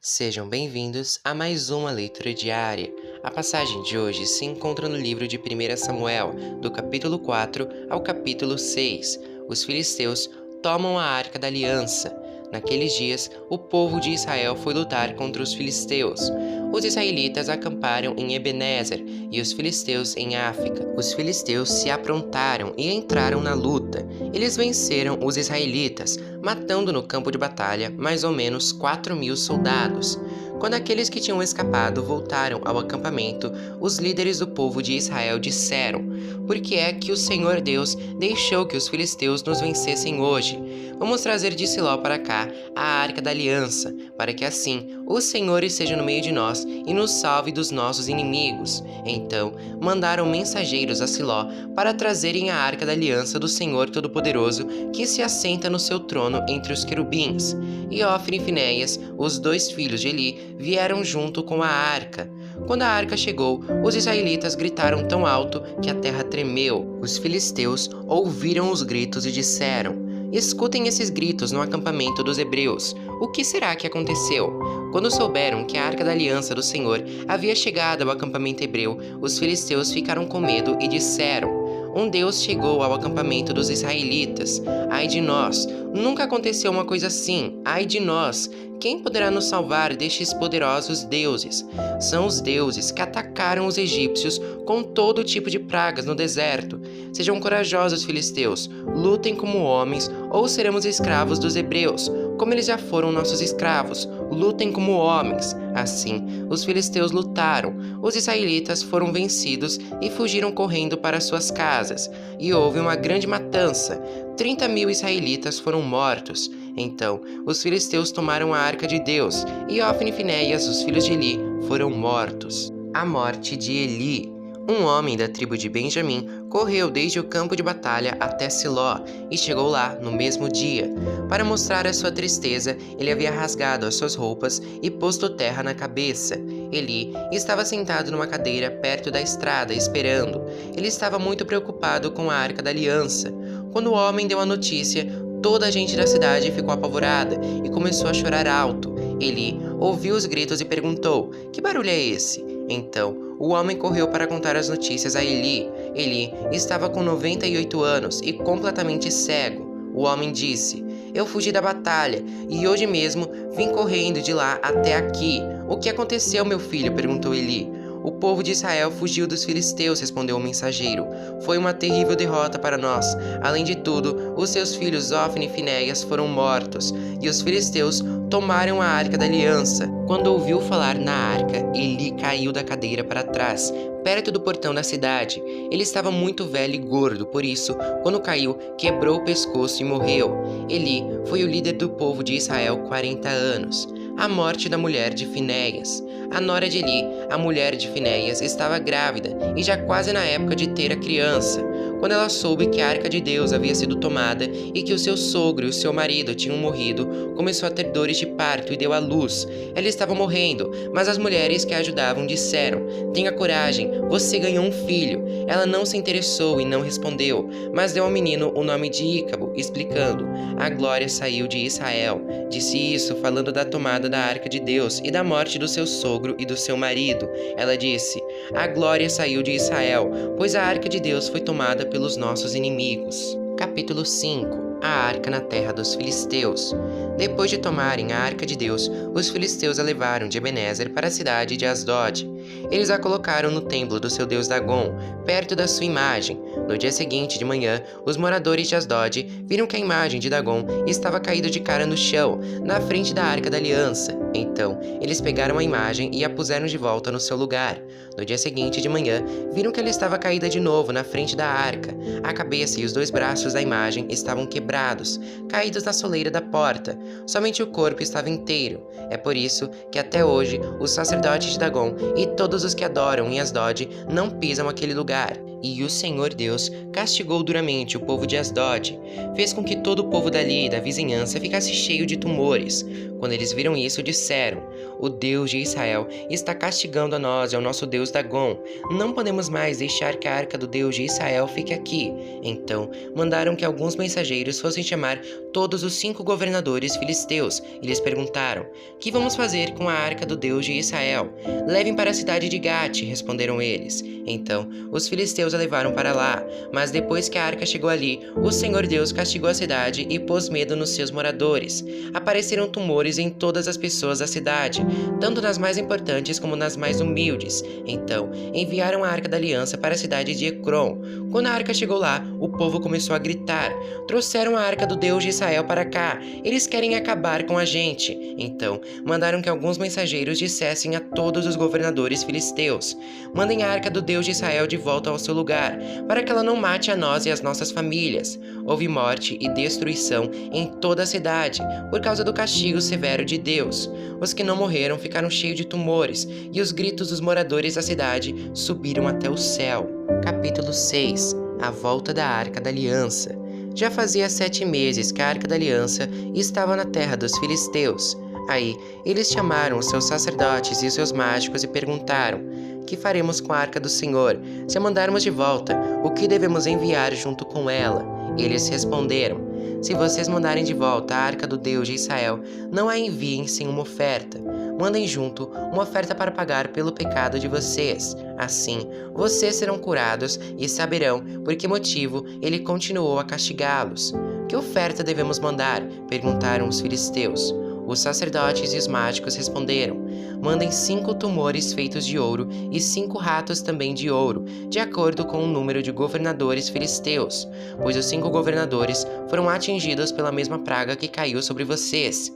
Sejam bem-vindos a mais uma leitura diária. A passagem de hoje se encontra no livro de 1 Samuel, do capítulo 4 ao capítulo 6. Os filisteus tomam a Arca da Aliança. Naqueles dias, o povo de Israel foi lutar contra os filisteus. Os israelitas acamparam em Ebenezer e os filisteus em Áfica. Os filisteus se aprontaram e entraram na luta. Eles venceram os israelitas, matando no campo de batalha mais ou menos 4.000 soldados. Quando aqueles que tinham escapado voltaram ao acampamento, os líderes do povo de Israel disseram: "Por que é que o Senhor Deus deixou que os filisteus nos vencessem hoje? Vamos trazer de Siló para cá a Arca da Aliança, para que assim o Senhor esteja no meio de nós e nos salve dos nossos inimigos." Então mandaram mensageiros a Siló para trazerem a Arca da Aliança do Senhor Todo-Poderoso, que se assenta no seu trono entre os querubins. E Ofni e Finéias, os dois filhos de Eli, vieram junto com a arca. Quando a arca chegou, os israelitas gritaram tão alto que a terra tremeu. Os filisteus ouviram os gritos e disseram: "Escutem esses gritos no acampamento dos hebreus. O que será que aconteceu?" Quando souberam que a Arca da Aliança do Senhor havia chegado ao acampamento hebreu, os filisteus ficaram com medo e disseram: "Um Deus chegou ao acampamento dos israelitas. Ai de nós! Nunca aconteceu uma coisa assim. Ai de nós! Quem poderá nos salvar destes poderosos deuses? São os deuses que atacaram os egípcios com todo tipo de pragas no deserto. Sejam corajosos, filisteus. Lutem como homens ou seremos escravos dos hebreus, como eles já foram nossos escravos. Lutem como homens." Assim, os filisteus lutaram. Os israelitas foram vencidos e fugiram correndo para suas casas. E houve uma grande matança. 30.000 israelitas foram mortos. Então, os filisteus tomaram a Arca de Deus, e Ofni e Finéias, os filhos de Eli, foram mortos. A morte de Eli. Um homem da tribo de Benjamim correu desde o campo de batalha até Siló e chegou lá no mesmo dia. Para mostrar a sua tristeza, ele havia rasgado as suas roupas e posto terra na cabeça. Eli estava sentado numa cadeira perto da estrada, esperando. Ele estava muito preocupado com a Arca da Aliança. Quando o homem deu a notícia, toda a gente da cidade ficou apavorada e começou a chorar alto. Eli ouviu os gritos e perguntou: "Que barulho é esse?" Então, o homem correu para contar as notícias a Eli. Eli estava com 98 anos e completamente cego. O homem disse: "Eu fugi da batalha e hoje mesmo vim correndo de lá até aqui." "O que aconteceu, meu filho?" perguntou Eli. "O povo de Israel fugiu dos filisteus", respondeu o mensageiro. "Foi uma terrível derrota para nós. Além de tudo, os seus filhos Ofni e Finéias foram mortos, e os filisteus tomaram a Arca da Aliança." Quando ouviu falar na arca, Eli caiu da cadeira para trás, perto do portão da cidade. Ele estava muito velho e gordo, por isso, quando caiu, quebrou o pescoço e morreu. Eli foi o líder do povo de Israel 40 anos. A morte da mulher de Finéias. A nora de Eli, a mulher de Finéias, estava grávida e já quase na época de ter a criança. Quando ela soube que a Arca de Deus havia sido tomada e que o seu sogro e o seu marido tinham morrido, começou a ter dores de parto e deu à luz. Ela estava morrendo, mas as mulheres que a ajudavam disseram: "Tenha coragem, você ganhou um filho." Ela não se interessou e não respondeu, mas deu ao menino o nome de Ícabo, explicando: "A glória saiu de Israel." Disse isso falando da tomada da Arca de Deus e da morte do seu sogro e do seu marido. Ela disse: "A glória saiu de Israel, pois a Arca de Deus foi tomada pelos nossos inimigos." Capítulo 5. A Arca na terra dos filisteus. Depois de tomarem a Arca de Deus, os filisteus a levaram de Ebenezer para a cidade de Asdod. Eles a colocaram no templo do seu deus Dagom, perto da sua imagem. No dia seguinte de manhã, os moradores de Asdod viram que a imagem de Dagom estava caída de cara no chão, na frente da Arca da Aliança. Então, eles pegaram a imagem e a puseram de volta no seu lugar. No dia seguinte de manhã, viram que ela estava caída de novo na frente da arca. A cabeça e os dois braços da imagem estavam quebrados, caídos na soleira da porta. Somente o corpo estava inteiro. É por isso que até hoje os sacerdotes de Dagom e todos os que adoram em Asdod não pisam aquele lugar. E o Senhor Deus castigou duramente o povo de Asdod. Fez com que todo o povo dali e da vizinhança ficasse cheio de tumores. Quando eles viram isso, disseram: o Deus de Israel, está castigando a nós e ao nosso Deus Dagom. Não podemos mais deixar que a arca do Deus de Israel fique aqui. Então, mandaram que alguns mensageiros fossem chamar todos os 5 governadores filisteus e lhes perguntaram: que vamos fazer com a arca do Deus de Israel? Levem para a cidade de Gate, responderam eles. Então, os filisteus a levaram para lá, mas depois que a arca chegou ali, o Senhor Deus castigou a cidade e pôs medo nos seus moradores. Apareceram tumores em todas as pessoas da cidade, tanto nas mais importantes como nas mais humildes. Então, enviaram a arca da aliança para a cidade de Ecrom. Quando a arca chegou lá, o povo começou a gritar: trouxeram a arca do Deus de Israel para cá, eles querem acabar com a gente. Então, mandaram que alguns mensageiros dissessem a todos os governadores filisteus: mandem a arca do Deus de Israel de volta ao seu lugar, para que ela não mate a nós e as nossas famílias. Houve morte e destruição em toda a cidade, por causa do castigo severo de Deus. Os que não morreram ficaram cheios de tumores, e os gritos dos moradores da cidade subiram até o céu. Capítulo 6. A volta da Arca da Aliança. Já fazia 7 meses que a Arca da Aliança estava na terra dos filisteus. Aí, eles chamaram os seus sacerdotes e os seus mágicos e perguntaram: que faremos com a Arca do Senhor? Se a mandarmos de volta, o que devemos enviar junto com ela? Eles responderam: se vocês mandarem de volta a Arca do Deus de Israel, não a enviem sem uma oferta. Mandem junto uma oferta para pagar pelo pecado de vocês. Assim, vocês serão curados e saberão por que motivo ele continuou a castigá-los. Que oferta devemos mandar? Perguntaram os filisteus. Os sacerdotes e os mágicos responderam: mandem 5 tumores feitos de ouro e 5 ratos também de ouro, de acordo com o número de governadores filisteus, pois os 5 governadores foram atingidos pela mesma praga que caiu sobre vocês.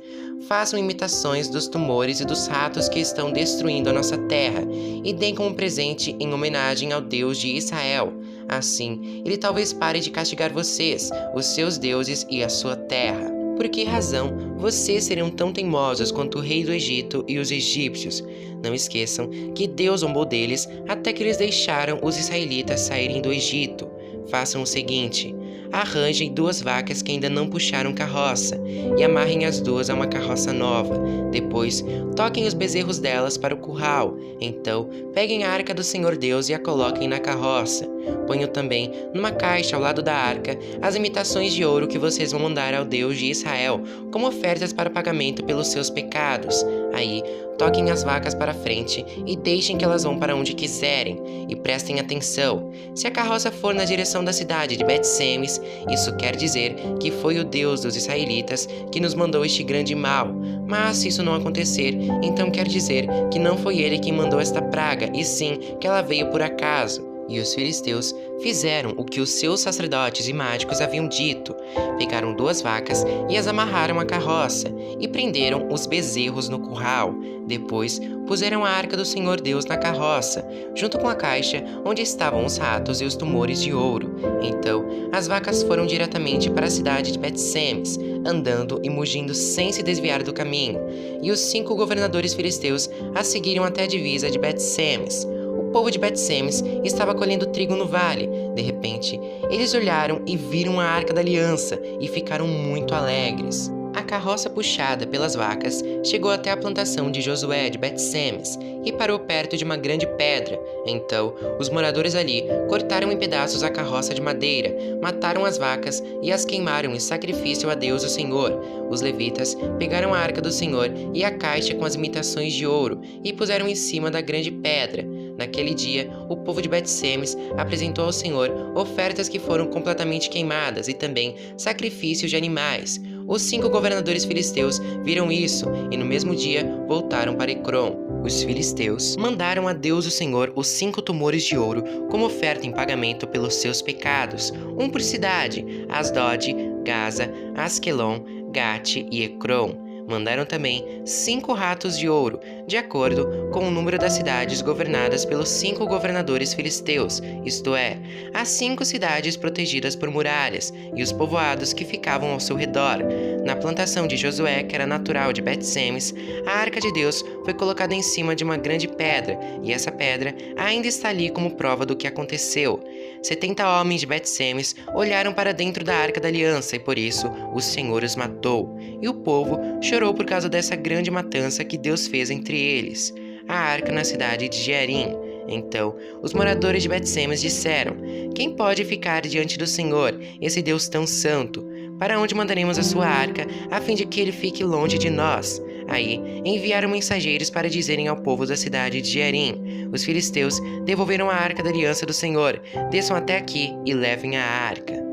Façam imitações dos tumores e dos ratos que estão destruindo a nossa terra, e deem como presente em homenagem ao Deus de Israel. Assim, ele talvez pare de castigar vocês, os seus deuses e a sua terra. Por que razão vocês seriam tão teimosos quanto o rei do Egito e os egípcios? Não esqueçam que Deus zombou deles até que eles deixaram os israelitas saírem do Egito. Façam o seguinte: arranjem 2 vacas que ainda não puxaram carroça e amarrem as 2 a uma carroça nova. Depois, toquem os bezerros delas para o curral. Então, peguem a arca do Senhor Deus e a coloquem na carroça. Ponham também, numa caixa ao lado da arca, as imitações de ouro que vocês vão mandar ao Deus de Israel, como ofertas para pagamento pelos seus pecados. Aí, toquem as vacas para frente e deixem que elas vão para onde quiserem. E prestem atenção: se a carroça for na direção da cidade de Bet-Semes, isso quer dizer que foi o Deus dos israelitas que nos mandou este grande mal. Mas se isso não acontecer, então quer dizer que não foi ele quem mandou esta praga, e sim que ela veio por acaso. E os filisteus fizeram o que os seus sacerdotes e mágicos haviam dito. Pegaram 2 vacas e as amarraram à carroça, e prenderam os bezerros no curral. Depois, puseram a arca do Senhor Deus na carroça, junto com a caixa onde estavam os ratos e os tumores de ouro. Então, as vacas foram diretamente para a cidade de Bet-Semes, andando e mugindo sem se desviar do caminho. E os 5 governadores filisteus as seguiram até a divisa de Bet-Semes. O povo de Bet-Semes estava colhendo trigo no vale. De repente, eles olharam e viram a Arca da Aliança e ficaram muito alegres. A carroça puxada pelas vacas chegou até a plantação de Josué de Bet-Semes e parou perto de uma grande pedra. Então, os moradores ali cortaram em pedaços a carroça de madeira, mataram as vacas e as queimaram em sacrifício a Deus o Senhor. Os levitas pegaram a arca do Senhor e a caixa com as imitações de ouro e puseram em cima da grande pedra. Naquele dia, o povo de Bet-Semes apresentou ao Senhor ofertas que foram completamente queimadas e também sacrifícios de animais. Os 5 governadores filisteus viram isso e no mesmo dia voltaram para Ecrom. Os filisteus mandaram a Deus o Senhor os 5 tumores de ouro como oferta em pagamento pelos seus pecados, um por cidade: Asdod, Gaza, Asquelon, Gate e Ecrom. Mandaram também 5 ratos de ouro, de acordo com o número das cidades governadas pelos 5 governadores filisteus, isto é, as 5 cidades protegidas por muralhas e os povoados que ficavam ao seu redor. Na plantação de Josué, que era natural de Bet-Semes, a arca de Deus foi colocada em cima de uma grande pedra, e essa pedra ainda está ali como prova do que aconteceu. 70 homens de Bet-Semes olharam para dentro da arca da aliança e por isso o Senhor os matou. E o povo chorou por causa dessa grande matança que Deus fez entre eles. A arca na cidade de Jearim. Então, os moradores de Bet-Semes disseram: Quem pode ficar diante do Senhor, esse Deus tão santo? Para onde mandaremos a sua arca, a fim de que ele fique longe de nós? Aí, enviaram mensageiros para dizerem ao povo da cidade de Jearim: Os filisteus devolveram a arca da aliança do Senhor. Desçam até aqui e levem a arca.